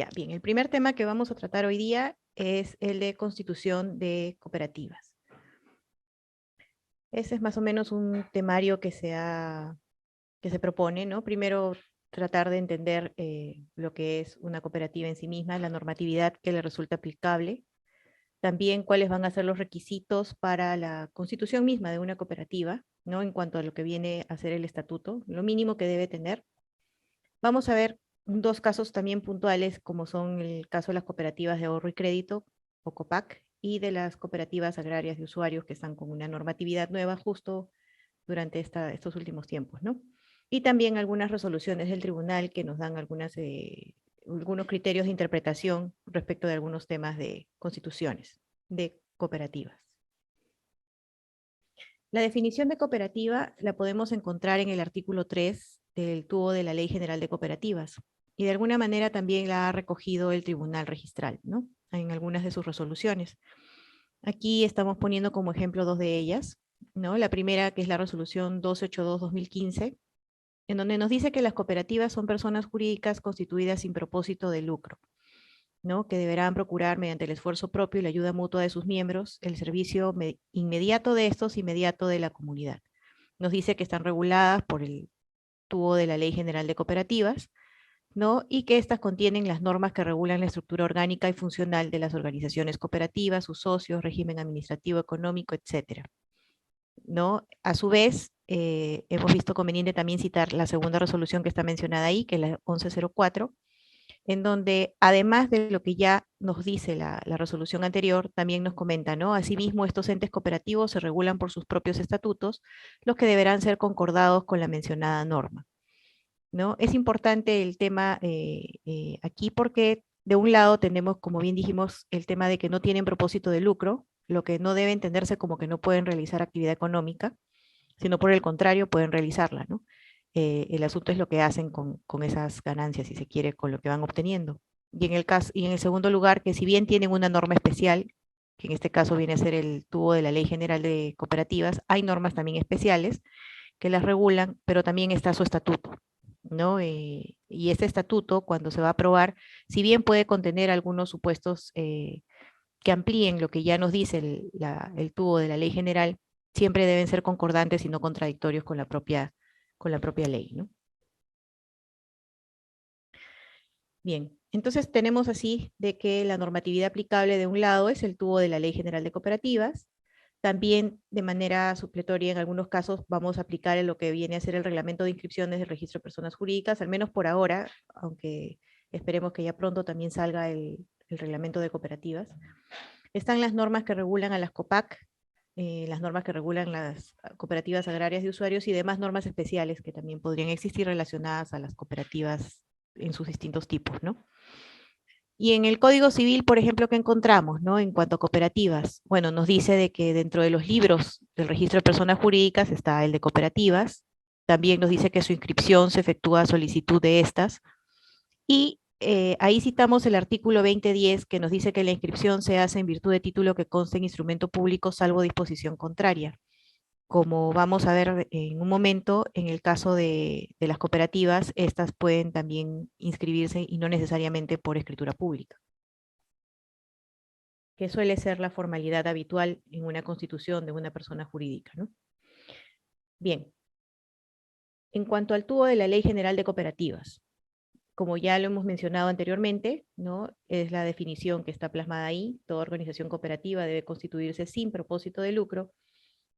Ya, bien, el primer tema que vamos a tratar hoy día es el de constitución de cooperativas. Ese es más o menos un temario que se propone, ¿no? Primero, tratar de entender lo que es una cooperativa en sí misma, la normatividad que le resulta aplicable, también cuáles van a ser los requisitos para la constitución misma de una cooperativa, ¿no? En cuanto a lo que viene a ser el estatuto, lo mínimo que debe tener. Vamos a ver dos casos también puntuales, como son el caso de las cooperativas de ahorro y crédito, o COPAC, y de las cooperativas agrarias de usuarios que están con una normatividad nueva justo durante estos últimos tiempos, ¿no? Y también algunas resoluciones del tribunal que nos dan algunos criterios de interpretación respecto de algunos temas de constituciones de cooperativas. La definición de cooperativa la podemos encontrar en el artículo 3 del tubo de la Ley General de Cooperativas y de alguna manera también la ha recogido el Tribunal Registral, ¿no? En algunas de sus resoluciones. Aquí estamos poniendo como ejemplo dos de ellas, ¿no? La primera, que es la resolución 1282-2015, en donde nos dice que las cooperativas son personas jurídicas constituidas sin propósito de lucro, ¿no? Que deberán procurar mediante el esfuerzo propio y la ayuda mutua de sus miembros el servicio inmediato de estos, inmediato de la comunidad. Nos dice que están reguladas por el tubo de la Ley General de Cooperativas, ¿no? Y que estas contienen las normas que regulan la estructura orgánica y funcional de las organizaciones cooperativas, sus socios, régimen administrativo, económico, etcétera, ¿no? A su vez, hemos visto conveniente también citar la segunda resolución que está mencionada ahí, que es la 1104, en donde además de lo que ya nos dice la resolución anterior, también nos comenta, ¿no? Asimismo, estos entes cooperativos se regulan por sus propios estatutos, los que deberán ser concordados con la mencionada norma, ¿no? Es importante el tema aquí porque de un lado tenemos, como bien dijimos, el tema de que no tienen propósito de lucro, lo que no debe entenderse como que no pueden realizar actividad económica, sino por el contrario pueden realizarla, ¿no? El asunto es lo que hacen con esas ganancias, si se quiere, con lo que van obteniendo. Y en el segundo lugar, que si bien tienen una norma especial, que en este caso viene a ser el tubo de la Ley General de Cooperativas, hay normas también especiales que las regulan, pero también está su estatuto, ¿no? Y este estatuto, cuando se va a aprobar, si bien puede contener algunos supuestos que amplíen lo que ya nos dice el tubo de la ley general, siempre deben ser concordantes y no contradictorios con la propia ley, ¿no? Bien, entonces tenemos así de que la normatividad aplicable de un lado es el tubo de la Ley General de Cooperativas. También de manera supletoria en algunos casos vamos a aplicar en lo que viene a ser el reglamento de inscripciones del registro de personas jurídicas, al menos por ahora, aunque esperemos que ya pronto también salga el reglamento de cooperativas. Están las normas que regulan a las COPAC, las normas que regulan las cooperativas agrarias de usuarios y demás normas especiales que también podrían existir relacionadas a las cooperativas en sus distintos tipos, ¿no? Y en el Código Civil, por ejemplo, ¿qué encontramos, no? En cuanto a cooperativas, bueno, nos dice de que dentro de los libros del registro de personas jurídicas está el de cooperativas, también nos dice que su inscripción se efectúa a solicitud de estas, y ahí citamos el artículo 2010 que nos dice que la inscripción se hace en virtud de título que conste en instrumento público salvo disposición contraria. Como vamos a ver en un momento, en el caso de las cooperativas, estas pueden también inscribirse y no necesariamente por escritura pública, que suele ser la formalidad habitual en una constitución de una persona jurídica, ¿no? Bien, en cuanto al tubo de la Ley General de Cooperativas, como ya lo hemos mencionado anteriormente, ¿no? Es la definición que está plasmada ahí. Toda organización cooperativa debe constituirse sin propósito de lucro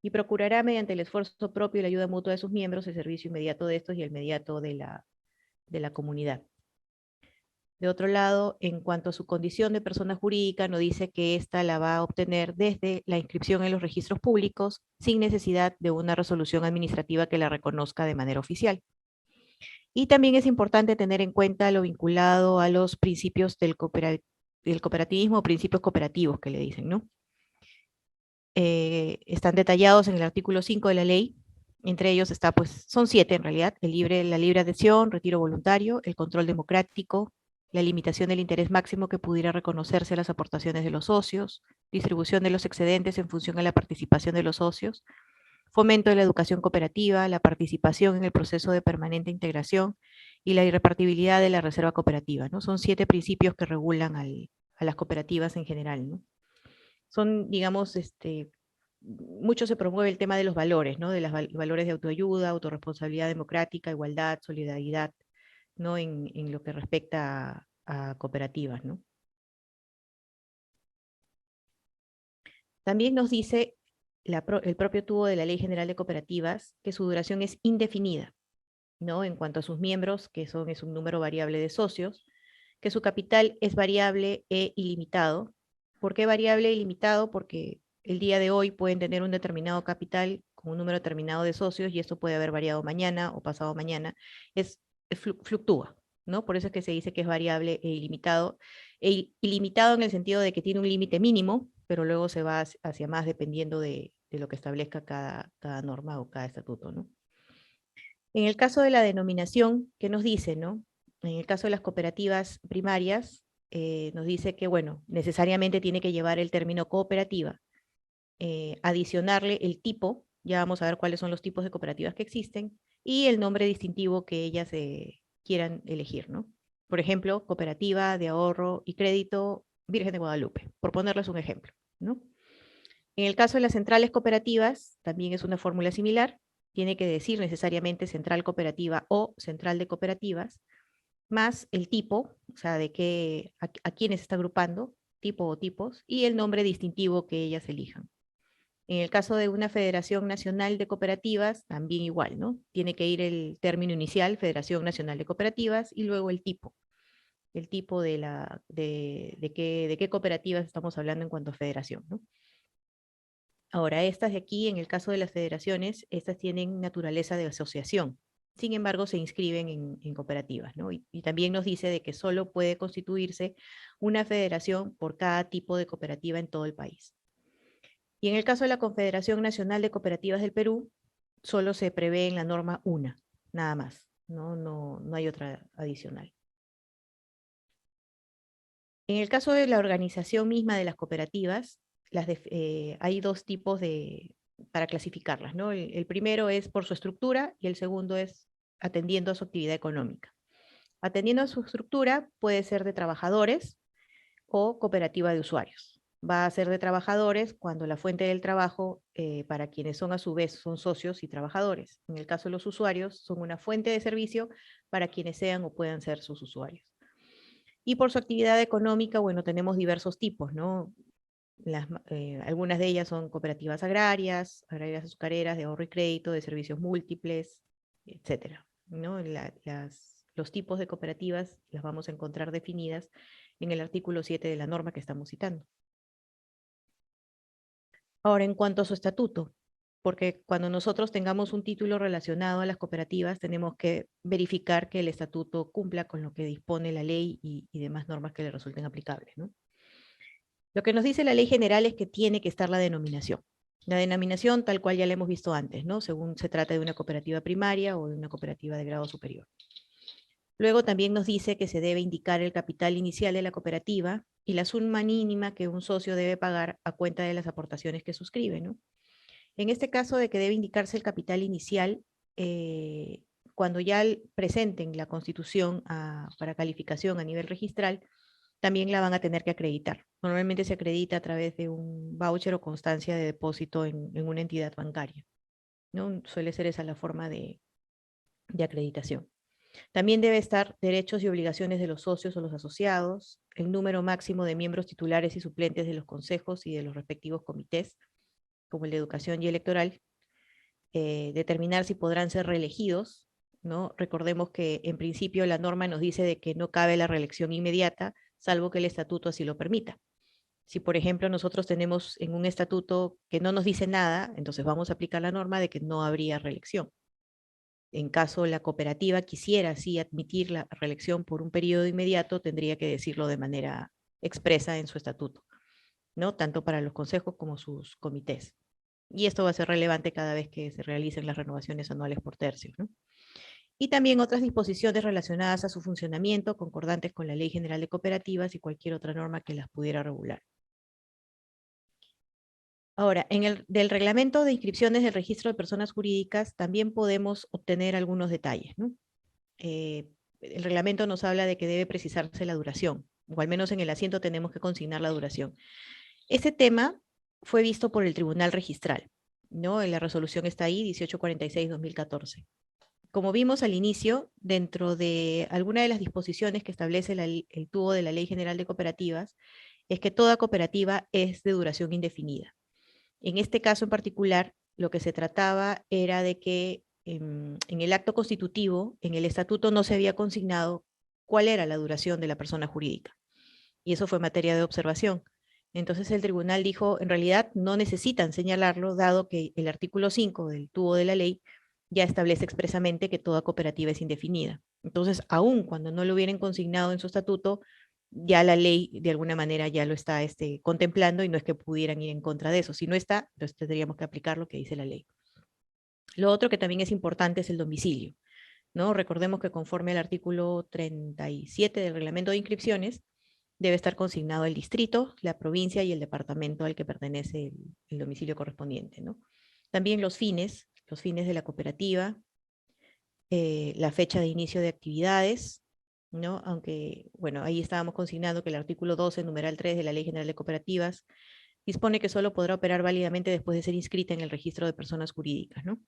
y procurará mediante el esfuerzo propio y la ayuda mutua de sus miembros el servicio inmediato de estos y el inmediato de la comunidad. De otro lado, en cuanto a su condición de persona jurídica, nos dice que ésta la va a obtener desde la inscripción en los registros públicos sin necesidad de una resolución administrativa que la reconozca de manera oficial. Y también es importante tener en cuenta lo vinculado a los principios del cooperativismo o principios cooperativos que le dicen, ¿no? Están detallados en el artículo 5 de la ley. Entre ellos está, pues, son 7 en realidad: la libre adhesión, retiro voluntario, el control democrático, la limitación del interés máximo que pudiera reconocerse a las aportaciones de los socios, distribución de los excedentes en función a la participación de los socios, fomento de la educación cooperativa, la participación en el proceso de permanente integración y la irrepartibilidad de la reserva cooperativa, ¿no? Son 7 principios que regulan a las cooperativas en general, ¿no? Son, digamos, mucho se promueve el tema de los valores, ¿no? De los valores de autoayuda, autorresponsabilidad democrática, igualdad, solidaridad, ¿no? En lo que respecta a cooperativas, ¿no? También nos dice el propio tubo de la Ley General de Cooperativas que su duración es indefinida, ¿no? En cuanto a sus miembros, es un número variable de socios, que su capital es variable e ilimitado. ¿Por qué variable e ilimitado? Porque el día de hoy pueden tener un determinado capital con un número determinado de socios y esto puede haber variado mañana o pasado mañana. Fluctúa, ¿no? Por eso es que se dice que es variable e ilimitado. Ilimitado en el sentido de que tiene un límite mínimo, pero luego se va hacia más dependiendo de lo que establezca cada norma o cada estatuto, ¿no? En el caso de la denominación, ¿qué nos dice, no? En el caso de las cooperativas primarias, nos dice que, bueno, necesariamente tiene que llevar el término cooperativa, adicionarle el tipo, ya vamos a ver cuáles son los tipos de cooperativas que existen, y el nombre distintivo que ellas quieran elegir, ¿no? Por ejemplo, Cooperativa de Ahorro y Crédito Virgen de Guadalupe, por ponerles un ejemplo, ¿no? En el caso de las centrales cooperativas, también es una fórmula similar, tiene que decir necesariamente central cooperativa o central de cooperativas, más el tipo, o sea, a quiénes está agrupando, tipo o tipos, y el nombre distintivo que ellas elijan. En el caso de una Federación Nacional de Cooperativas, también igual, ¿no? Tiene que ir el término inicial, Federación Nacional de Cooperativas, y luego el tipo de qué cooperativas estamos hablando en cuanto a federación, ¿no? Ahora, estas de aquí, en el caso de las federaciones, estas tienen naturaleza de asociación. Sin embargo, se inscriben en cooperativas, ¿no? Y también nos dice de que solo puede constituirse una federación por cada tipo de cooperativa en todo el país. Y en el caso de la Confederación Nacional de Cooperativas del Perú, solo se prevé en la norma una, nada más, no hay otra adicional. En el caso de la organización misma de las cooperativas, hay dos tipos para clasificarlas, ¿no? El primero es por su estructura y el segundo es atendiendo a su actividad económica. Atendiendo a su estructura puede ser de trabajadores o cooperativa de usuarios. Va a ser de trabajadores cuando la fuente del trabajo, para quienes son a su vez, son socios y trabajadores. En el caso de los usuarios, son una fuente de servicio para quienes sean o puedan ser sus usuarios. Y por su actividad económica, bueno, tenemos diversos tipos, ¿no? Algunas de ellas son cooperativas agrarias azucareras, de ahorro y crédito, de servicios múltiples, etcétera, ¿no? Los tipos de cooperativas las vamos a encontrar definidas en el artículo 7 de la norma que estamos citando. Ahora, en cuanto a su estatuto, porque cuando nosotros tengamos un título relacionado a las cooperativas, tenemos que verificar que el estatuto cumpla con lo que dispone la ley y demás normas que le resulten aplicables, ¿no? Lo que nos dice la ley general es que tiene que estar la denominación. La denominación tal cual ya la hemos visto antes, ¿no? Según se trata de una cooperativa primaria o de una cooperativa de grado superior. Luego también nos dice que se debe indicar el capital inicial de la cooperativa y la suma mínima que un socio debe pagar a cuenta de las aportaciones que suscribe, ¿no? En este caso de que debe indicarse el capital inicial, eh, cuando ya presenten la constitución para calificación a nivel registral, también la van a tener que acreditar. Normalmente se acredita a través de un voucher o constancia de depósito en una entidad bancaria, ¿no? Suele ser esa la forma de acreditación. También debe estar derechos y obligaciones de los socios o los asociados, el número máximo de miembros titulares y suplentes de los consejos y de los respectivos comités, como el de educación y electoral, determinar si podrán ser reelegidos, ¿no? Recordemos que en principio la norma nos dice de que no cabe la reelección inmediata, salvo que el estatuto así lo permita. Si, por ejemplo, nosotros tenemos en un estatuto que no nos dice nada, entonces vamos a aplicar la norma de que no habría reelección. En caso la cooperativa quisiera así admitir la reelección por un periodo inmediato, tendría que decirlo de manera expresa en su estatuto, ¿no? Tanto para los consejos como sus comités. Y esto va a ser relevante cada vez que se realicen las renovaciones anuales por tercios, ¿no? Y también otras disposiciones relacionadas a su funcionamiento, concordantes con la Ley General de Cooperativas y cualquier otra norma que las pudiera regular. Ahora, del reglamento de inscripciones del registro de personas jurídicas también podemos obtener algunos detalles, ¿no? El reglamento nos habla de que debe precisarse la duración, o al menos en el asiento tenemos que consignar la duración. Ese tema fue visto por el Tribunal Registral, ¿no? En la resolución está ahí, 1846-2014. Como vimos al inicio, dentro de alguna de las disposiciones que establece el tubo de la Ley General de Cooperativas, es que toda cooperativa es de duración indefinida. En este caso en particular, lo que se trataba era de que en el acto constitutivo, en el estatuto no se había consignado cuál era la duración de la persona jurídica. Y eso fue materia de observación. Entonces el tribunal dijo, en realidad no necesitan señalarlo, dado que el artículo 5 del tubo de la ley ya establece expresamente que toda cooperativa es indefinida. Entonces, aun cuando no lo hubieran consignado en su estatuto, ya la ley de alguna manera ya lo está contemplando y no es que pudieran ir en contra de eso. Si no está, entonces tendríamos que aplicar lo que dice la ley. Lo otro que también es importante es el domicilio, ¿no? Recordemos que conforme al artículo 37 del reglamento de inscripciones, debe estar consignado el distrito, la provincia y el departamento al que pertenece el domicilio correspondiente, ¿no? También los fines de la cooperativa, la fecha de inicio de actividades, ¿no? Aunque, bueno, ahí estábamos consignando que el artículo 12, numeral 3 de la Ley General de Cooperativas, dispone que solo podrá operar válidamente después de ser inscrita en el registro de personas jurídicas, ¿no?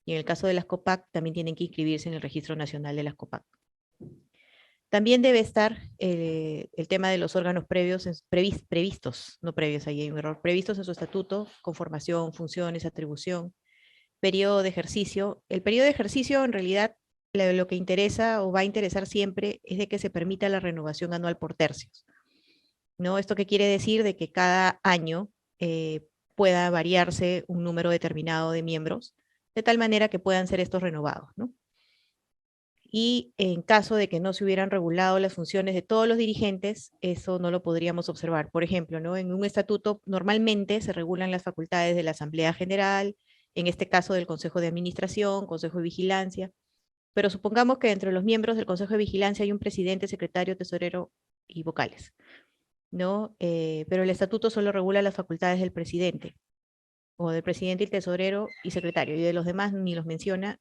Y en el caso de las COPAC, también tienen que inscribirse en el Registro Nacional de las COPAC. También debe estar el tema de los órganos previstos, no previos, ahí hay un error, previstos en su estatuto, conformación, funciones, atribución, periodo de ejercicio. El periodo de ejercicio, en realidad, lo que interesa o va a interesar siempre es de que se permita la renovación anual por tercios, ¿no? ¿Esto qué quiere decir? De que cada año pueda variarse un número determinado de miembros, de tal manera que puedan ser estos renovados, ¿no? Y en caso de que no se hubieran regulado las funciones de todos los dirigentes, eso no lo podríamos observar. Por ejemplo, ¿no? En un estatuto normalmente se regulan las facultades de la Asamblea General, en este caso del Consejo de Administración, Consejo de Vigilancia, pero supongamos que entre los miembros del Consejo de Vigilancia hay un presidente, secretario, tesorero y vocales, ¿no? Pero el estatuto solo regula las facultades del presidente, o del presidente y tesorero y secretario, y de los demás ni los menciona,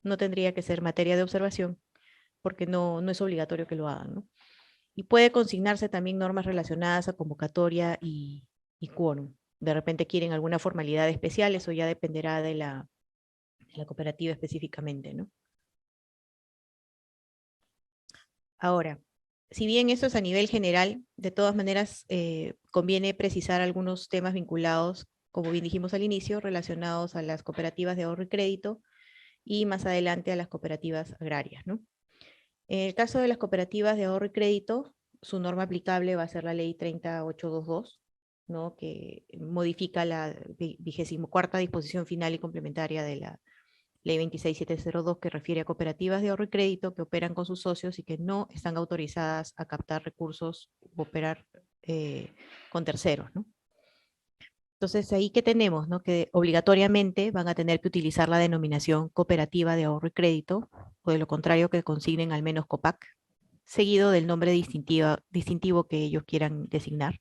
no tendría que ser materia de observación, porque no es obligatorio que lo hagan, ¿no? Y puede consignarse también normas relacionadas a convocatoria y quórum. De repente quieren alguna formalidad especial, eso ya dependerá de la cooperativa específicamente, ¿no? Ahora, si bien eso es a nivel general, de todas maneras conviene precisar algunos temas vinculados, como bien dijimos al inicio, relacionados a las cooperativas de ahorro y crédito y más adelante a las cooperativas agrarias, ¿no? En el caso de las cooperativas de ahorro y crédito, su norma aplicable va a ser la ley 30822, ¿no? Que modifica la 24ª disposición final y complementaria de la ley 26702, que refiere a cooperativas de ahorro y crédito que operan con sus socios y que no están autorizadas a captar recursos o operar con terceros, ¿no? Entonces, ahí que tenemos, ¿no? Que obligatoriamente van a tener que utilizar la denominación cooperativa de ahorro y crédito, o de lo contrario que consignen al menos COPAC, seguido del nombre distintivo que ellos quieran designar,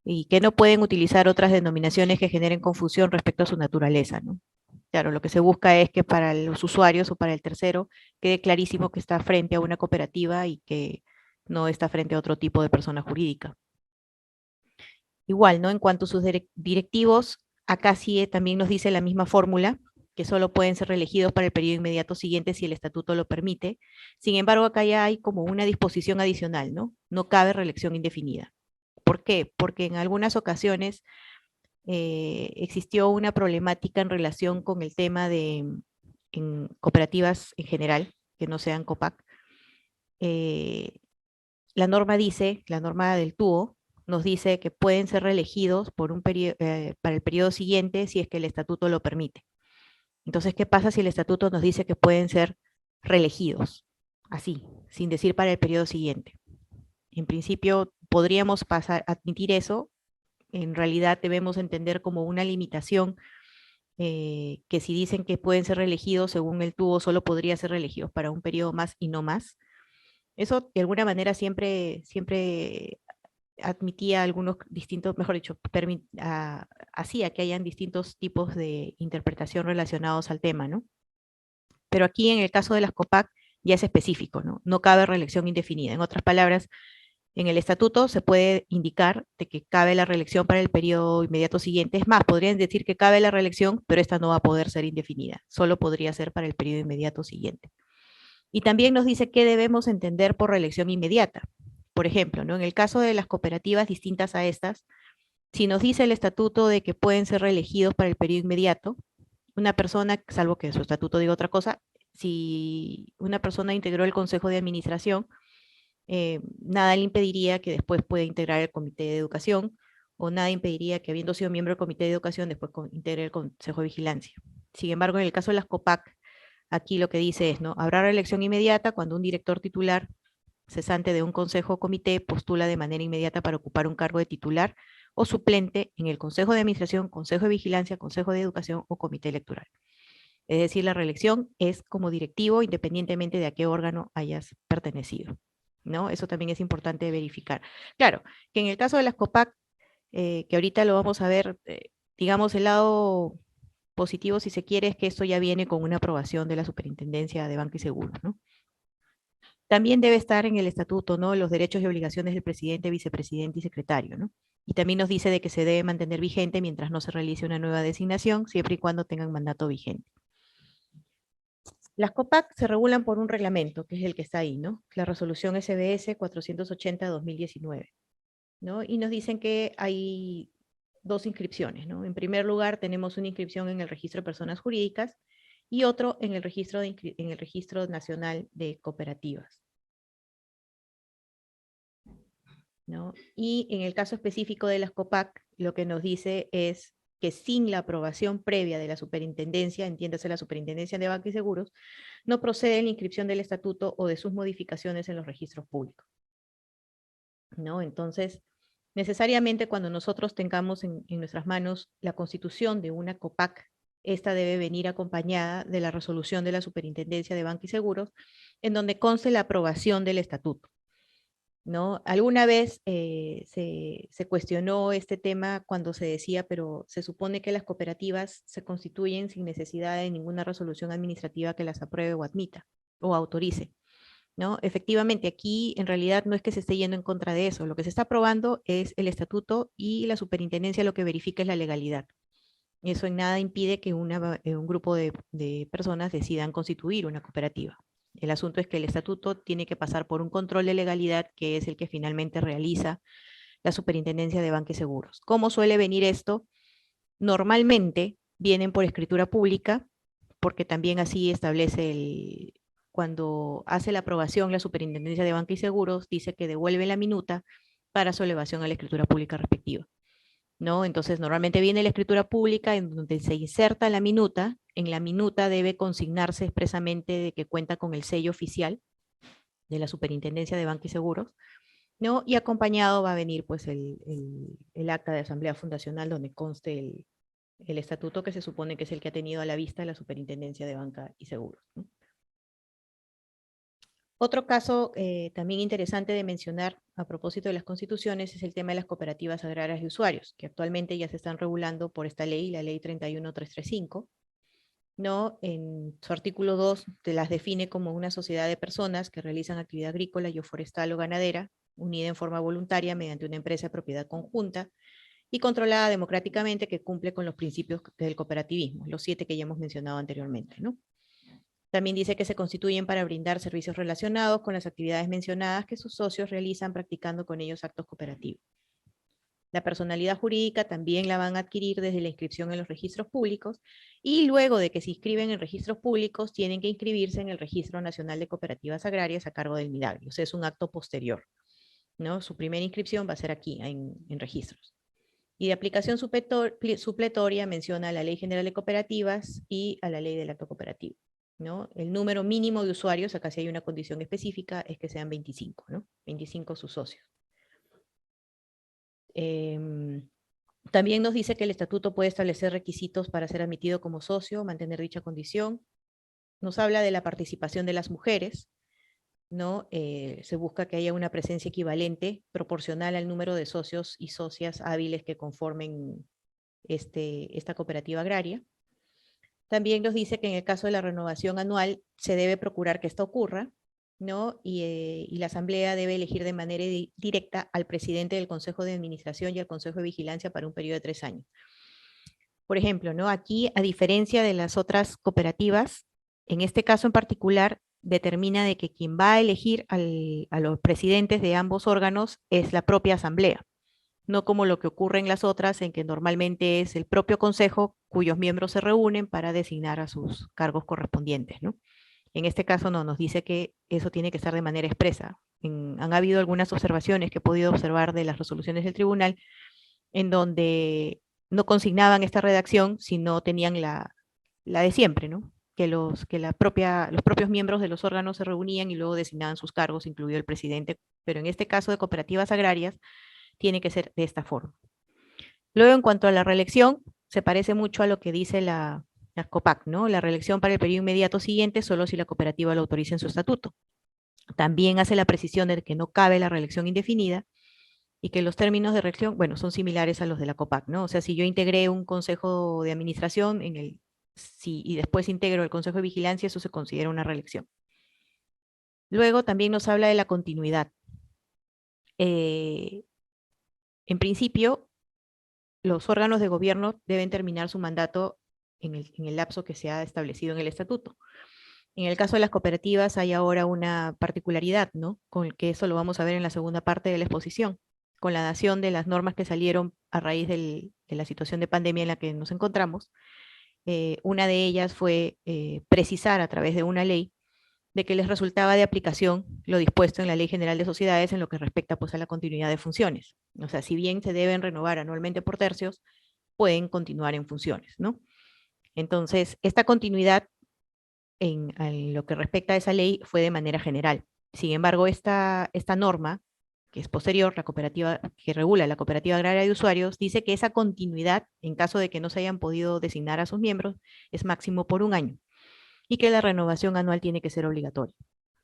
y que no pueden utilizar otras denominaciones que generen confusión respecto a su naturaleza, ¿no? Claro, lo que se busca es que para los usuarios o para el tercero quede clarísimo que está frente a una cooperativa y que no está frente a otro tipo de persona jurídica. Igual, ¿no? En cuanto a sus directivos, acá sí también nos dice la misma fórmula, que solo pueden ser reelegidos para el periodo inmediato siguiente si el estatuto lo permite. Sin embargo, acá ya hay como una disposición adicional, ¿no? No cabe reelección indefinida. ¿Por qué? Porque en algunas ocasiones existió una problemática en relación con el tema de en cooperativas en general, que no sean COPAC. Eh, la norma dice, la norma del TUO, nos dice que pueden ser reelegidos por para el periodo siguiente si es que el estatuto lo permite. Entonces, ¿qué pasa si el estatuto nos dice que pueden ser reelegidos? Así, sin decir para el periodo siguiente. En principio, podríamos admitir eso. En realidad debemos entender como una limitación que si dicen que pueden ser reelegidos, según el TUO, solo podría ser reelegidos para un periodo más y no más. Eso de alguna manera siempre admitía algunos distintos, mejor dicho, así a que hayan distintos tipos de interpretación relacionados al tema, ¿no? Pero aquí en el caso de las COPAC ya es específico, ¿no? No cabe reelección indefinida. En otras palabras, en el estatuto se puede indicar de que cabe la reelección para el periodo inmediato siguiente. Es más, podrían decir que cabe la reelección, pero esta no va a poder ser indefinida. Solo podría ser para el periodo inmediato siguiente. Y también nos dice qué debemos entender por reelección inmediata. Por ejemplo, ¿no? En el caso de las cooperativas distintas a estas, si nos dice el estatuto de que pueden ser reelegidos para el periodo inmediato, una persona, salvo que su estatuto diga otra cosa, si una persona integró el consejo de administración, nada le impediría que después pueda integrar el comité de educación, o nada impediría que habiendo sido miembro del comité de educación después integre el consejo de vigilancia. Sin embargo, en el caso de las COPAC, aquí lo que dice es, ¿no? Habrá reelección inmediata cuando un director titular cesante de un consejo o comité postula de manera inmediata para ocupar un cargo de titular o suplente en el consejo de administración, consejo de vigilancia, consejo de educación o comité electoral. Es decir, la reelección es como directivo independientemente de a qué órgano hayas pertenecido, ¿no? Eso también es importante verificar. Claro, que en el caso de las COPAC, que ahorita lo vamos a ver, digamos, el lado positivo, si se quiere, es que esto ya viene con una aprobación de la Superintendencia de Banca y Seguros, ¿no? También debe estar en el estatuto, ¿no? Los derechos y obligaciones del presidente, vicepresidente y secretario, ¿no? Y también nos dice de que se debe mantener vigente mientras no se realice una nueva designación, siempre y cuando tengan mandato vigente. Las COPAC se regulan por un reglamento, que es el que está ahí, ¿no? La resolución SBS 480-2019, ¿no? Y nos dicen que hay dos inscripciones, ¿no? En primer lugar, tenemos una inscripción en el registro de personas jurídicas y otro en el registro nacional de cooperativas, ¿no? Y en el caso específico de las COPAC, lo que nos dice es que sin la aprobación previa de la superintendencia, entiéndase la superintendencia de Banca y Seguros, no procede la inscripción del estatuto o de sus modificaciones en los registros públicos, ¿no? Entonces, necesariamente cuando nosotros tengamos en nuestras manos la constitución de una COPAC, esta debe venir acompañada de la resolución de la Superintendencia de Banca y Seguros, en donde conste la aprobación del estatuto, ¿no? Alguna vez se cuestionó este tema cuando se decía, pero se supone que las cooperativas se constituyen sin necesidad de ninguna resolución administrativa que las apruebe o admita o autorice, ¿no? Efectivamente, aquí en realidad no es que se esté yendo en contra de eso, lo que se está aprobando es el estatuto y la superintendencia lo que verifica es la legalidad. Eso en nada impide que un grupo de personas decidan constituir una cooperativa. El asunto es que el estatuto tiene que pasar por un control de legalidad que es el que finalmente realiza la Superintendencia de Banca y Seguros. ¿Cómo suele venir esto? Normalmente vienen por escritura pública, porque también así establece cuando hace la aprobación la Superintendencia de Banca y Seguros, dice que devuelve la minuta para su elevación a la escritura pública respectiva, ¿no? Entonces, normalmente viene la escritura pública en donde se inserta la minuta. En la minuta debe consignarse expresamente de que cuenta con el sello oficial de la Superintendencia de Banca y Seguros, ¿no? Y acompañado va a venir pues el acta de asamblea fundacional donde conste el estatuto que se supone que es el que ha tenido a la vista la Superintendencia de Banca y Seguros, ¿no? Otro caso también interesante de mencionar a propósito de las constituciones es el tema de las cooperativas agrarias de usuarios, que actualmente ya se están regulando por esta ley, la ley 31335, ¿no? En su artículo 2 te las define como una sociedad de personas que realizan actividad agrícola y o forestal o ganadera, unida en forma voluntaria mediante una empresa de propiedad conjunta y controlada democráticamente que cumple con los principios del cooperativismo, los 7 que ya hemos mencionado anteriormente, ¿no? También dice que se constituyen para brindar servicios relacionados con las actividades mencionadas que sus socios realizan practicando con ellos actos cooperativos. La personalidad jurídica también la van a adquirir desde la inscripción en los registros públicos y luego de que se inscriben en registros públicos tienen que inscribirse en el Registro Nacional de Cooperativas Agrarias a cargo del MIDAGRI. O sea, es un acto posterior, ¿no? Su primera inscripción va a ser aquí, en registros. Y de aplicación supletoria menciona a la Ley General de Cooperativas y a la Ley del Acto Cooperativo, ¿no? El número mínimo de usuarios, acá sí hay una condición específica, es que sean 25, ¿no? 25 sus socios. También nos dice que el estatuto puede establecer requisitos para ser admitido como socio, mantener dicha condición. Nos habla de la participación de las mujeres, ¿no? Se busca que haya una presencia equivalente, proporcional al número de socios y socias hábiles que conformen esta cooperativa agraria. También nos dice que en el caso de la renovación anual se debe procurar que esto ocurra, ¿no? Y la Asamblea debe elegir de manera directa al presidente del Consejo de Administración y al Consejo de Vigilancia para un periodo de 3 años. Por ejemplo, ¿no? Aquí, a diferencia de las otras cooperativas, en este caso en particular, determina de que quien va a elegir a los presidentes de ambos órganos es la propia Asamblea, no como lo que ocurre en las otras, en que normalmente es el propio Consejo cuyos miembros se reúnen para designar a sus cargos correspondientes, ¿no? En este caso no, nos dice que eso tiene que estar de manera expresa. Han habido algunas observaciones que he podido observar de las resoluciones del tribunal en donde no consignaban esta redacción, sino tenían la de siempre, ¿no? Que los propios miembros de los órganos se reunían y luego designaban sus cargos, incluido el presidente, pero en este caso de cooperativas agrarias tiene que ser de esta forma. Luego, en cuanto a la reelección, se parece mucho a lo que dice la COPAC, ¿no? La reelección para el periodo inmediato siguiente solo si la cooperativa lo autoriza en su estatuto. También hace la precisión de que no cabe la reelección indefinida y que los términos de reelección, bueno, son similares a los de la COPAC, ¿no? O sea, si yo integré un consejo de administración y después integro el consejo de vigilancia, eso se considera una reelección. Luego también nos habla de la continuidad. En principio, los órganos de gobierno deben terminar su mandato en el lapso que se ha establecido en el estatuto. En el caso de las cooperativas hay ahora una particularidad, ¿no? Con que eso lo vamos a ver en la segunda parte de la exposición, con la dación de las normas que salieron a raíz de la situación de pandemia en la que nos encontramos. Una de ellas fue precisar a través de una ley de que les resultaba de aplicación lo dispuesto en la Ley General de Sociedades en lo que respecta pues, a la continuidad de funciones. O sea, si bien se deben renovar anualmente por tercios, pueden continuar en funciones, ¿no? Entonces, esta continuidad en lo que respecta a esa ley fue de manera general. Sin embargo, esta norma, que es posterior, la cooperativa que regula la cooperativa agraria de usuarios, dice que esa continuidad, en caso de que no se hayan podido designar a sus miembros, es máximo por 1 año y que la renovación anual tiene que ser obligatoria,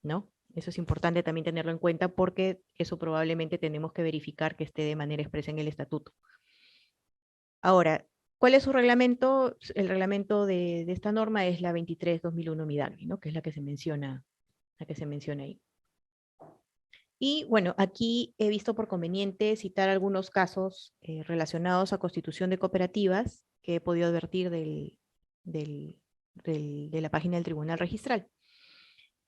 ¿no? Eso es importante también tenerlo en cuenta porque eso probablemente tenemos que verificar que esté de manera expresa en el estatuto. Ahora, ¿cuál es su reglamento? El reglamento de esta norma es la 23-2001 Midagri, ¿no? Que es la que se menciona ahí. Y bueno, aquí he visto por conveniente citar algunos casos relacionados a constitución de cooperativas que he podido advertir de la página del Tribunal Registral,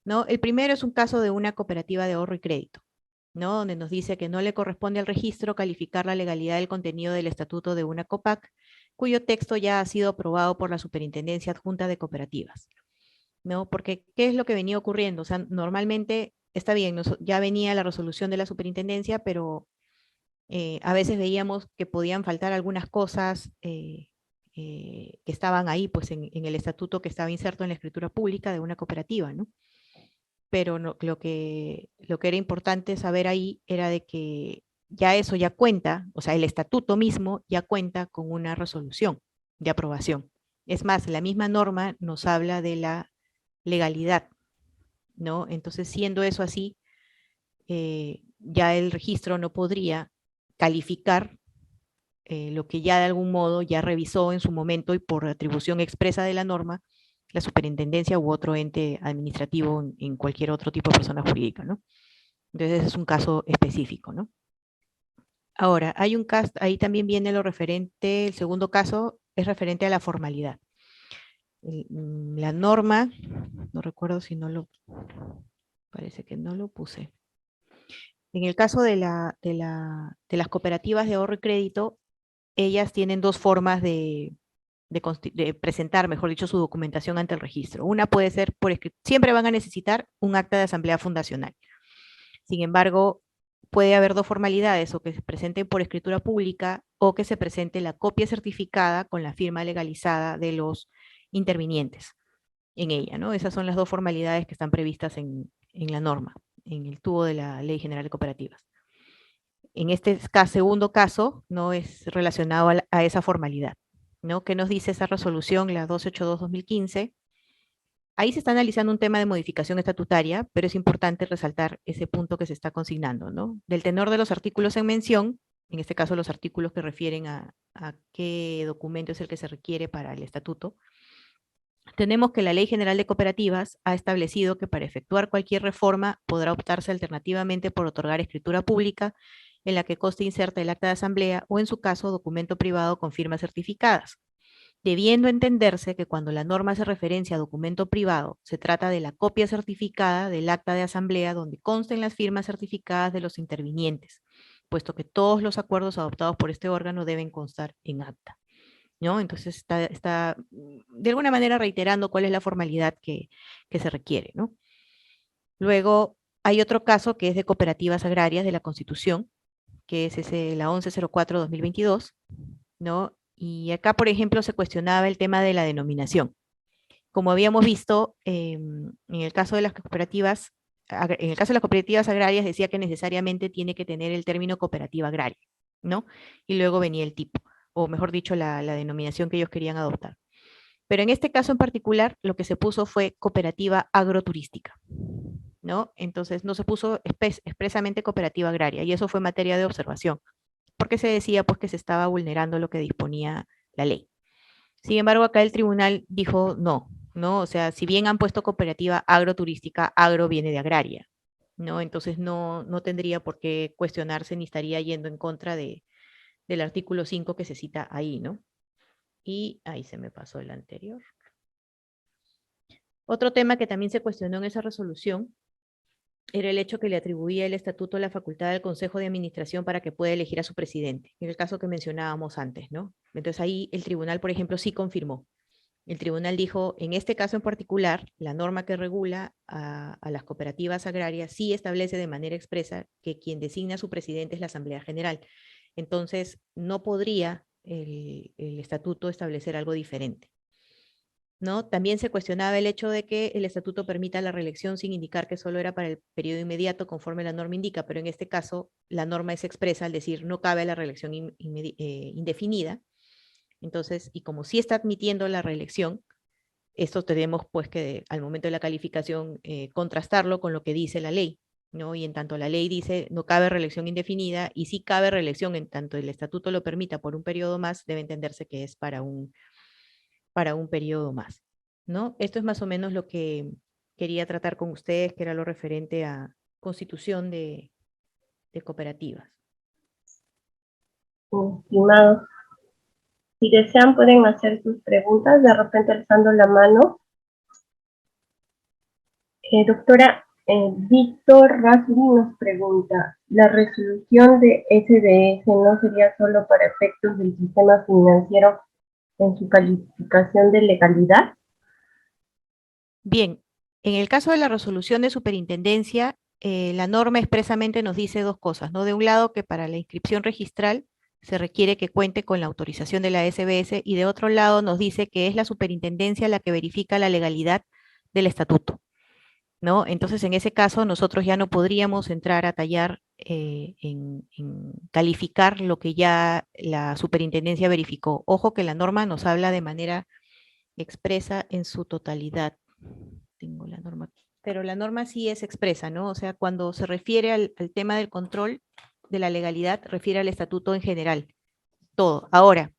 ¿no? El primero es un caso de una cooperativa de ahorro y crédito, ¿no? Donde nos dice que no le corresponde al registro calificar la legalidad del contenido del estatuto de una COPAC, cuyo texto ya ha sido aprobado por la Superintendencia Adjunta de Cooperativas, ¿no? Porque, ¿qué es lo que venía ocurriendo? O sea, normalmente, está bien, ya venía la resolución de la superintendencia, pero a veces veíamos que podían faltar algunas cosas que estaban ahí, pues en el estatuto que estaba inserto en la escritura pública de una cooperativa, ¿no? Pero lo que era importante saber ahí era de que ya eso ya cuenta, o sea, el estatuto mismo ya cuenta con una resolución de aprobación. Es más, la misma norma nos habla de la legalidad, ¿no? Entonces, siendo eso así, ya el registro no podría calificar lo que ya de algún modo ya revisó en su momento y por atribución expresa de la norma, la superintendencia u otro ente administrativo en cualquier otro tipo de persona jurídica, ¿no? Entonces, ese es un caso específico, ¿no? Ahora, hay un caso, ahí también viene lo referente, el segundo caso es referente a la formalidad. La norma, no recuerdo si no lo, parece que no lo puse. En el caso de las cooperativas de ahorro y crédito, ellas tienen dos formas de presentar, mejor dicho, su documentación ante el registro. Una puede ser, siempre van a necesitar un acta de asamblea fundacional. Sin embargo, puede haber dos formalidades, o que se presenten por escritura pública o que se presente la copia certificada con la firma legalizada de los intervinientes en ella, ¿no? Esas son las dos formalidades que están previstas en la norma, en el tubo de la Ley General de Cooperativas. En este segundo caso, no es relacionado a esa formalidad, ¿no? ¿Qué nos dice esa resolución, la 282-2015? Ahí se está analizando un tema de modificación estatutaria, pero es importante resaltar ese punto que se está consignando, ¿no? Del tenor de los artículos en mención, en este caso los artículos que refieren a qué documento es el que se requiere para el estatuto, tenemos que la Ley General de Cooperativas ha establecido que para efectuar cualquier reforma podrá optarse alternativamente por otorgar escritura pública en la que conste inserta el acta de asamblea o en su caso documento privado con firmas certificadas, debiendo entenderse que cuando la norma hace referencia a documento privado, se trata de la copia certificada del acta de asamblea donde consten las firmas certificadas de los intervinientes, puesto que todos los acuerdos adoptados por este órgano deben constar en acta, ¿no? Entonces está de alguna manera reiterando cuál es la formalidad que se requiere, ¿no? Luego hay otro caso que es de cooperativas agrarias de la Constitución, que es ese, la 1104-2022, ¿no? Y acá, por ejemplo, se cuestionaba el tema de la denominación. Como habíamos visto, en el caso de las cooperativas, en el caso de las cooperativas agrarias decía que necesariamente tiene que tener el término cooperativa agraria, ¿no? Y luego venía el tipo, o mejor dicho, la denominación que ellos querían adoptar. Pero en este caso en particular, lo que se puso fue cooperativa agroturística, ¿no? Entonces no se puso expresamente cooperativa agraria, y eso fue materia de observación, porque se decía pues que se estaba vulnerando lo que disponía la ley. Sin embargo, acá el tribunal dijo no, ¿no? O sea, si bien han puesto cooperativa agroturística, agro viene de agraria, ¿no? Entonces no tendría por qué cuestionarse ni estaría yendo en contra del artículo 5 que se cita ahí, ¿no? Y ahí se me pasó el anterior. Otro tema que también se cuestionó en esa resolución era el hecho que le atribuía el estatuto la facultad al Consejo de Administración para que pueda elegir a su presidente, en el caso que mencionábamos antes, ¿no? Entonces ahí el tribunal, por ejemplo, sí confirmó. El tribunal dijo, en este caso en particular, la norma que regula a las cooperativas agrarias sí establece de manera expresa que quien designa a su presidente es la Asamblea General. Entonces, no podría el estatuto establecer algo diferente, ¿no? También se cuestionaba el hecho de que el estatuto permita la reelección sin indicar que solo era para el periodo inmediato conforme la norma indica, pero en este caso la norma es expresa al decir no cabe la reelección indefinida. Entonces, y como sí está admitiendo la reelección, esto tenemos pues que al momento de la calificación contrastarlo con lo que dice la ley, ¿no? Y en tanto la ley dice no cabe reelección indefinida y sí cabe reelección en tanto el estatuto lo permita por un periodo más, debe entenderse que es para un periodo más, ¿no? Esto es más o menos lo que quería tratar con ustedes, que era lo referente a constitución de cooperativas. Estimados, si desean pueden hacer sus preguntas, de repente alzando la mano. Doctora, Víctor Rasli nos pregunta, ¿la resolución de SDS no sería solo para efectos del sistema financiero en su calificación de legalidad? Bien, en el caso de la resolución de superintendencia, la norma expresamente nos dice dos cosas, ¿no? De un lado, que para la inscripción registral se requiere que cuente con la autorización de la SBS y de otro lado nos dice que es la superintendencia la que verifica la legalidad del estatuto, ¿no? Entonces, en ese caso, nosotros ya no podríamos entrar a tallar en calificar lo que ya la superintendencia verificó. Ojo que la norma nos habla de manera expresa en su totalidad. Tengo la norma, pero la norma sí es expresa, ¿no? O sea, cuando se refiere al tema del control de la legalidad, refiere al estatuto en general, todo. Ahora,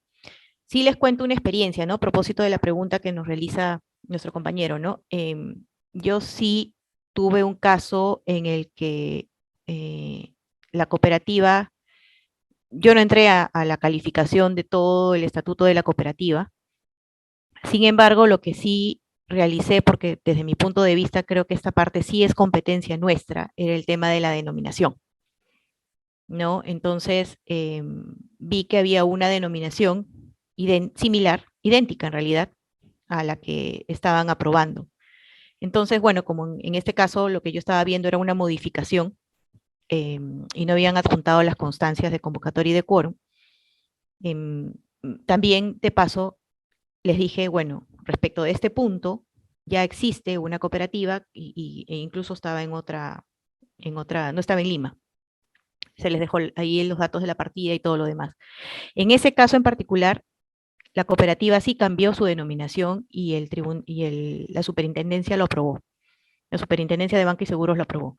sí les cuento una experiencia, ¿no? A propósito de la pregunta que nos realiza nuestro compañero, ¿no? Yo sí tuve un caso en el que la cooperativa, yo no entré a la calificación de todo el estatuto de la cooperativa. Sin embargo, lo que sí realicé, porque desde mi punto de vista creo que esta parte sí es competencia nuestra, era el tema de la denominación, ¿no? Entonces, vi que había una denominación similar, idéntica en realidad, a la que estaban aprobando. Entonces, bueno, como en este caso lo que yo estaba viendo era una modificación y no habían adjuntado las constancias de convocatoria y de quórum, em, también de paso les dije, bueno, respecto de este punto, ya existe una cooperativa e incluso estaba no estaba en Lima. Se les dejó ahí los datos de la partida y todo lo demás. En ese caso en particular, la cooperativa sí cambió su denominación y la superintendencia lo aprobó. La superintendencia de Banca y Seguros lo aprobó.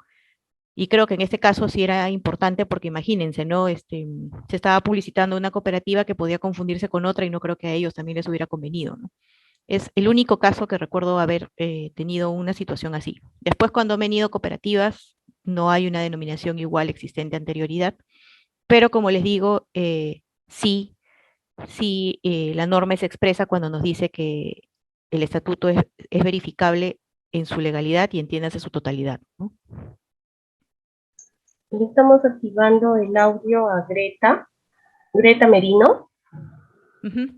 Y creo que en este caso sí era importante porque imagínense, ¿no? Se estaba publicitando una cooperativa que podía confundirse con otra y no creo que a ellos también les hubiera convenido, ¿no? Es el único caso que recuerdo haber tenido una situación así. Después, cuando han venido cooperativas, no hay una denominación igual existente a anterioridad, pero como les digo, sí, la norma se expresa cuando nos dice que el estatuto es verificable en su legalidad y entiéndase su totalidad, ¿no? Le estamos activando el audio a Greta Merino. Ujú.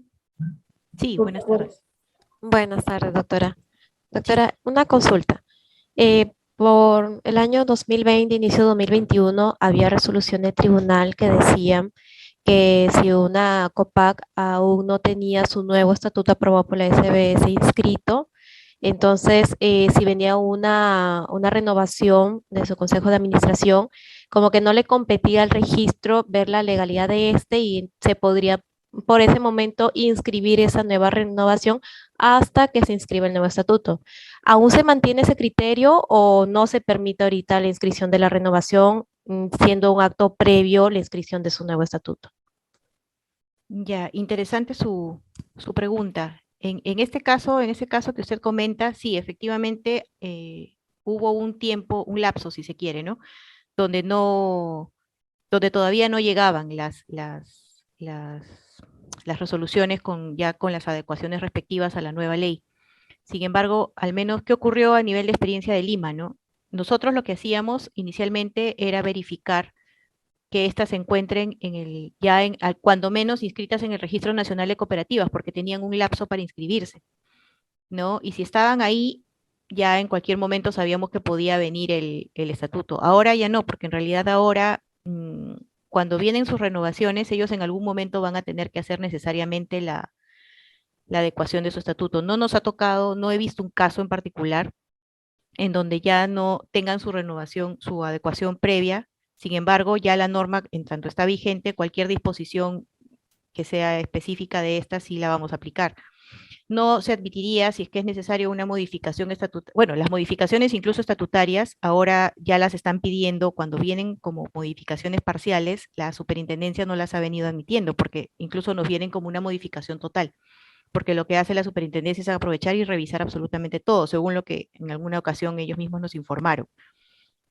Sí, Por buenas favor. tardes. Buenas tardes, doctora. Sí. Doctora, una consulta. Por el año 2020, inicio 2021, había resolución de tribunal que decían que si una COPAC aún no tenía su nuevo estatuto aprobado por la SBS inscrito, entonces si venía una renovación de su consejo de administración, como que no le competía al registro ver la legalidad de este y se podría por ese momento inscribir esa nueva renovación hasta que se inscriba el nuevo estatuto. ¿Aún se mantiene ese criterio o no se permite ahorita la inscripción de la renovación, siendo un acto previo la inscripción de su nuevo estatuto? Ya, interesante su pregunta. En ese caso que usted comenta, sí, efectivamente hubo un tiempo, un lapso, si se quiere, ¿no? Donde no, donde todavía no llegaban las resoluciones ya con las adecuaciones respectivas a la nueva ley. Sin embargo, al menos, ¿qué ocurrió a nivel de experiencia de Lima, no? Nosotros lo que hacíamos inicialmente era verificar que éstas se encuentren cuando menos inscritas en el Registro Nacional de Cooperativas, porque tenían un lapso para inscribirse, ¿no? Y si estaban ahí, ya en cualquier momento sabíamos que podía venir el estatuto. Ahora ya no, porque en realidad ahora, cuando vienen sus renovaciones, ellos en algún momento van a tener que hacer necesariamente la adecuación de su estatuto. No nos ha tocado, no he visto un caso en particular en donde ya no tengan su renovación, su adecuación previa. Sin embargo, ya la norma, en tanto está vigente, cualquier disposición que sea específica de esta sí la vamos a aplicar. No se admitiría si es que es necesario una modificación estatutaria. Bueno, las modificaciones incluso estatutarias ahora ya las están pidiendo cuando vienen como modificaciones parciales, la superintendencia no las ha venido admitiendo porque incluso nos vienen como una modificación total, porque lo que hace la superintendencia es aprovechar y revisar absolutamente todo, según lo que en alguna ocasión ellos mismos nos informaron,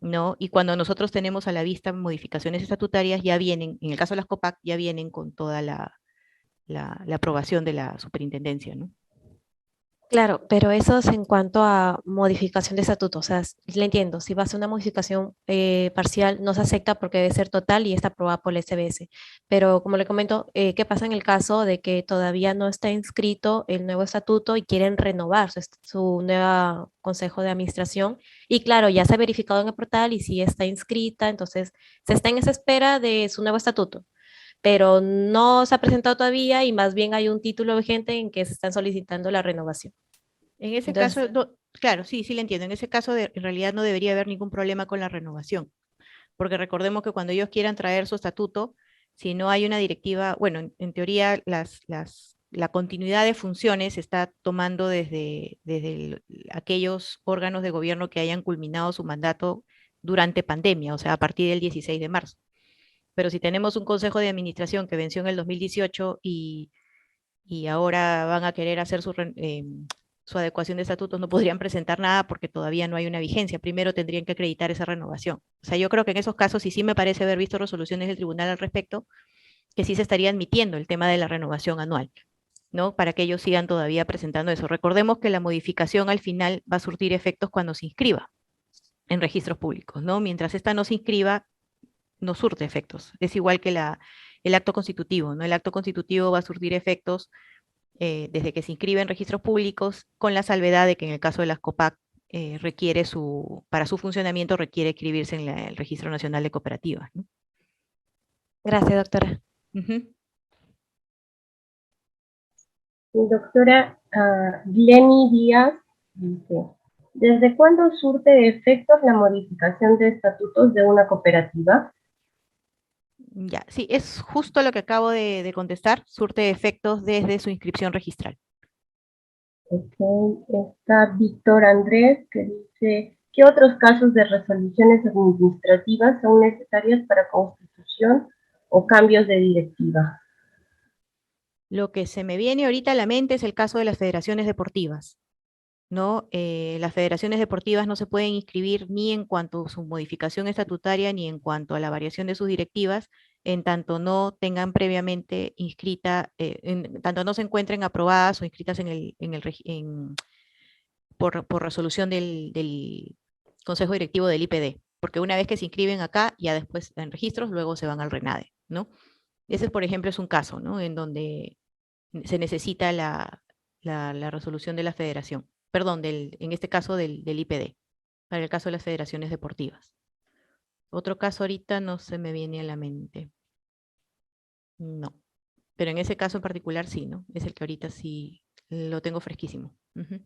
¿no? Y cuando nosotros tenemos a la vista modificaciones estatutarias, ya vienen, en el caso de las COPAC, ya vienen con toda la aprobación de la superintendencia, ¿no? Claro, pero eso es en cuanto a modificación de estatuto. O sea, le entiendo, si va a ser una modificación parcial, no se acepta porque debe ser total y está aprobada por la SBS. Pero como le comento, ¿qué pasa en el caso de que todavía no está inscrito el nuevo estatuto y quieren renovar su nuevo consejo de administración? Y claro, ya se ha verificado en el portal y si está inscrita, entonces se está en esa espera de su nuevo estatuto, pero no se ha presentado todavía y más bien hay un título vigente en que se están solicitando la renovación. En ese Entonces, caso, claro, sí, sí le entiendo. En ese caso, en realidad no debería haber ningún problema con la renovación, porque recordemos que cuando ellos quieran traer su estatuto, si no hay una directiva, bueno, en teoría la continuidad de funciones se está tomando desde aquellos órganos de gobierno que hayan culminado su mandato durante pandemia, o sea, a partir del 16 de marzo. Pero si tenemos un consejo de administración que venció en el 2018 y ahora van a querer hacer su adecuación de estatutos, no podrían presentar nada porque todavía no hay una vigencia. Primero tendrían que acreditar esa renovación. O sea, yo creo que en esos casos, y sí me parece haber visto resoluciones del tribunal al respecto, que sí se estaría admitiendo el tema de la renovación anual, ¿no? Para que ellos sigan todavía presentando eso. Recordemos que la modificación al final va a surtir efectos cuando se inscriba en registros públicos, ¿no? Mientras esta no se inscriba, no surte efectos. Es igual que el acto constitutivo, ¿no? El acto constitutivo va a surtir efectos desde que se inscribe en registros públicos, con la salvedad de que en el caso de las COPAC para su funcionamiento requiere escribirse en el Registro Nacional de Cooperativas, ¿no? gracias, doctora. Ujú. Doctora Glenny Díaz dice, ¿desde cuándo surte efectos la modificación de estatutos de una cooperativa? Ya, sí, es justo lo que acabo de contestar, surte efectos desde su inscripción registral. Ok, está Víctor Andrés que dice, ¿Qué otros casos de resoluciones administrativas son necesarias para constitución o cambios de directiva? Lo que se me viene ahorita a la mente es el caso de las federaciones deportivas, ¿no? Las federaciones deportivas no se pueden inscribir ni en cuanto a su modificación estatutaria ni en cuanto a la variación de sus directivas, en tanto no tengan previamente inscrita, en tanto no se encuentren aprobadas o inscritas por resolución del Consejo Directivo del IPD, porque una vez que se inscriben acá, ya después en registros, luego se van al RENADE, ¿no? Ese, por ejemplo, es un caso, ¿no? En donde se necesita la resolución de la federación, perdón, en este caso del IPD, para el caso de las federaciones deportivas. Otro caso ahorita no se me viene a la mente. No, pero en ese caso en particular sí, ¿no? Es el que ahorita sí lo tengo fresquísimo. Ujú.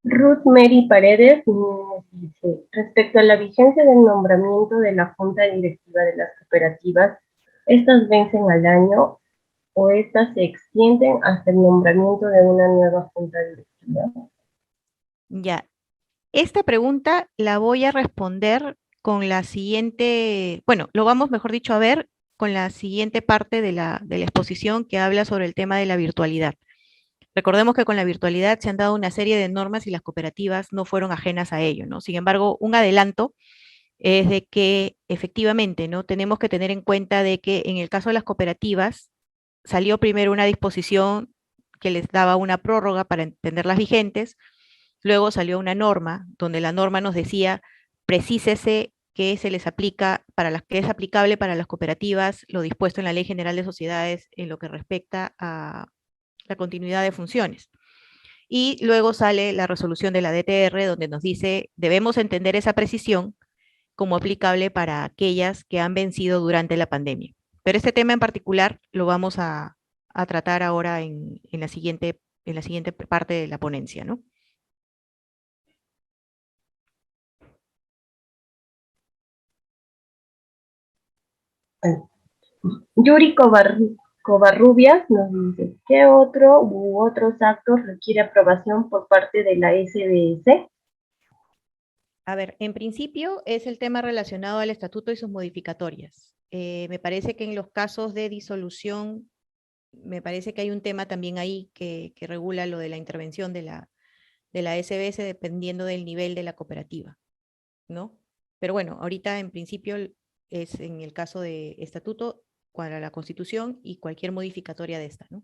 Ruth Mary Paredes nos dice, respecto a la vigencia del nombramiento de la Junta Directiva de las cooperativas, ¿estas vencen al año o estas se extienden hasta el nombramiento de una nueva Junta Directiva? Ya, esta pregunta la voy a responder con la siguiente, bueno, lo vamos, mejor dicho, a ver con la siguiente parte de la exposición que habla sobre el tema de la virtualidad. Recordemos que con la virtualidad se han dado una serie de normas y las cooperativas no fueron ajenas a ello, ¿no? Sin embargo, un adelanto es de que efectivamente, ¿no? Tenemos que tener en cuenta de que en el caso de las cooperativas salió primero una disposición que les daba una prórroga para entenderlas vigentes, luego salió una norma donde la norma nos decía, precísese que se les aplica para las que es aplicable para las cooperativas lo dispuesto en la Ley General de Sociedades en lo que respecta a la continuidad de funciones. Y luego sale la resolución de la DTR donde nos dice, debemos entender esa precisión como aplicable para aquellas que han vencido durante la pandemia. Pero este tema en particular lo vamos a tratar ahora en la siguiente parte de la ponencia, ¿no? Yuri Covarrubias nos dice, ¿qué otro u otros actos requiere aprobación por parte de la SBS? A ver, en principio es el tema relacionado al estatuto y sus modificatorias. Me parece que en los casos de disolución, me parece que hay un tema también ahí que regula lo de la intervención de la SBS dependiendo del nivel de la cooperativa, ¿no? Pero bueno, ahorita en principio es en el caso de estatuto para la Constitución y cualquier modificatoria de esta, ¿no?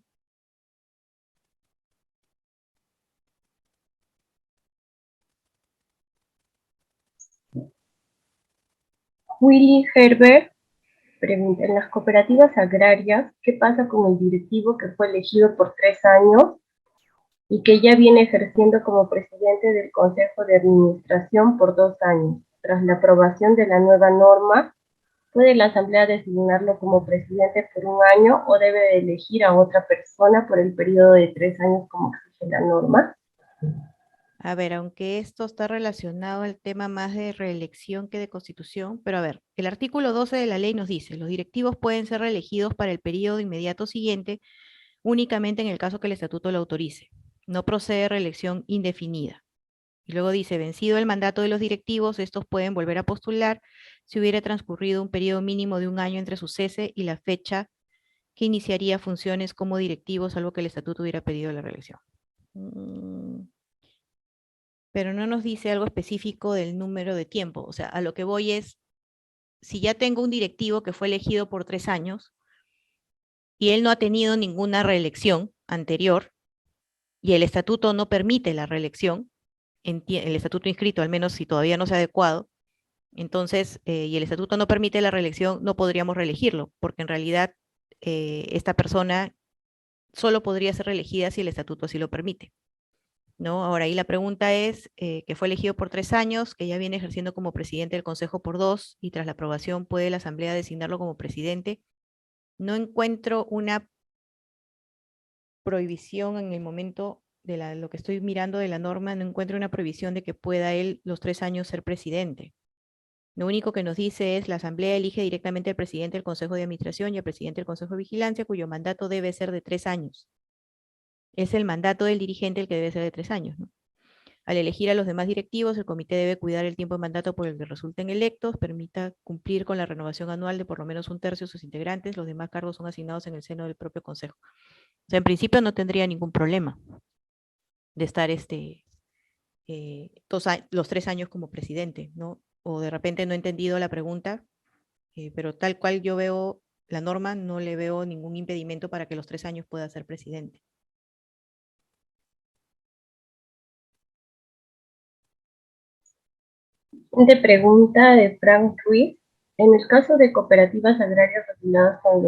Willy Herbert pregunta, en las cooperativas agrarias, ¿qué pasa con el directivo que fue elegido por 3 años y que ya viene ejerciendo como presidente del Consejo de Administración por 2 años? Tras la aprobación de la nueva norma, ¿puede la Asamblea designarlo como presidente por 1 año o debe elegir a otra persona por el periodo de 3 años como exige la norma? A ver, aunque esto está relacionado al tema más de reelección que de constitución, pero a ver, el artículo 12 de la ley nos dice, los directivos pueden ser reelegidos para el periodo inmediato siguiente únicamente en el caso que el estatuto lo autorice. No procede reelección indefinida. Y luego dice, vencido el mandato de los directivos, estos pueden volver a postular si hubiera transcurrido un periodo mínimo de 1 año entre su cese y la fecha que iniciaría funciones como directivo, salvo que el estatuto hubiera pedido la reelección. Pero no nos dice algo específico del número de tiempo. O sea, a lo que voy es, si ya tengo un directivo que fue elegido por 3 años y él no ha tenido ninguna reelección anterior y el estatuto no permite la reelección, el estatuto inscrito, al menos si todavía no se ha adecuado, entonces, y el estatuto no permite la reelección, no podríamos reelegirlo, porque en realidad esta persona solo podría ser reelegida si el estatuto así lo permite. ¿No? Ahora, ahí la pregunta es, que fue elegido por 3 años, que ya viene ejerciendo como presidente del Consejo por 2, y tras la aprobación puede la Asamblea designarlo como presidente. No encuentro una prohibición en el momento de lo que estoy mirando de la norma, no encuentro una prohibición de que pueda él los 3 años ser presidente. Lo único que nos dice es la Asamblea elige directamente al presidente del Consejo de Administración y al presidente del Consejo de Vigilancia, cuyo mandato debe ser de 3 años. Es el mandato del dirigente el que debe ser de 3 años, ¿no? Al elegir a los demás directivos, el comité debe cuidar el tiempo de mandato por el que resulten electos, permita cumplir con la renovación anual de por lo menos un tercio de sus integrantes, los demás cargos son asignados en el seno del propio consejo. O sea, en principio no tendría ningún problema de estar los 3 años como presidente, ¿no? O de repente no he entendido la pregunta, pero tal cual yo veo la norma, no le veo ningún impedimento para que los 3 años pueda ser presidente. De pregunta de Frank Ruiz. En el caso de cooperativas agrarias reguladas con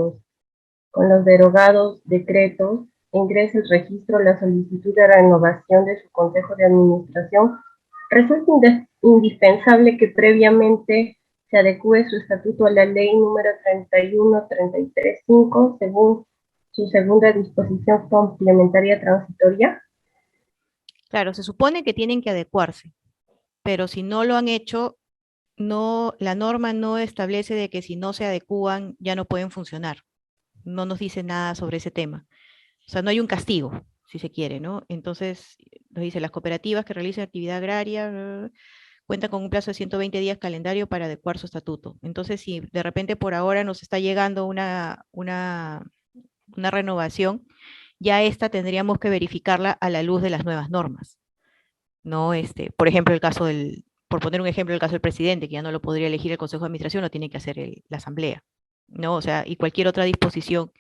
los derogados decretos, ingresa el registro la solicitud de renovación de su consejo de administración. Resulta indispensable que previamente se adecue su estatuto a la ley número 31-33-5 según su segunda disposición complementaria transitoria. Claro, se supone que tienen que adecuarse, pero si no lo han hecho, no, la norma no establece de que si no se adecúan ya no pueden funcionar. No nos dice nada sobre ese tema. O sea, no hay un castigo, si se quiere, ¿no? Entonces, nos dice, las cooperativas que realicen actividad agraria cuentan con un plazo de 120 días calendario para adecuar su estatuto. Entonces, si de repente por ahora nos está llegando una renovación, ya esta tendríamos que verificarla a la luz de las nuevas normas, ¿no? Por ejemplo, por poner un ejemplo, el caso del presidente, que ya no lo podría elegir el Consejo de Administración, lo tiene que hacer la Asamblea, ¿no? O sea, y cualquier otra disposición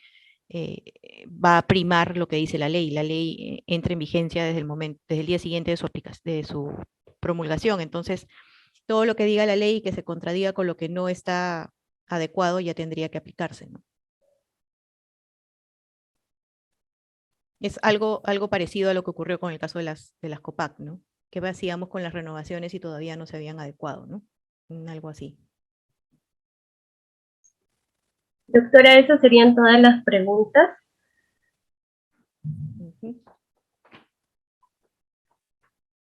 va a primar lo que dice la ley. La ley entra en vigencia desde el día siguiente de su promulgación. Entonces, todo lo que diga la ley que se contradiga con lo que no está adecuado ya tendría que aplicarse, ¿no? Es algo parecido a lo que ocurrió con el caso de las COPAC, ¿no? Que hacíamos con las renovaciones y todavía no se habían adecuado, ¿no? Algo así. Doctora, esas serían todas las preguntas.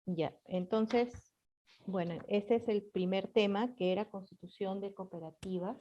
Ya, entonces, bueno, ese es el primer tema, que era constitución de cooperativas.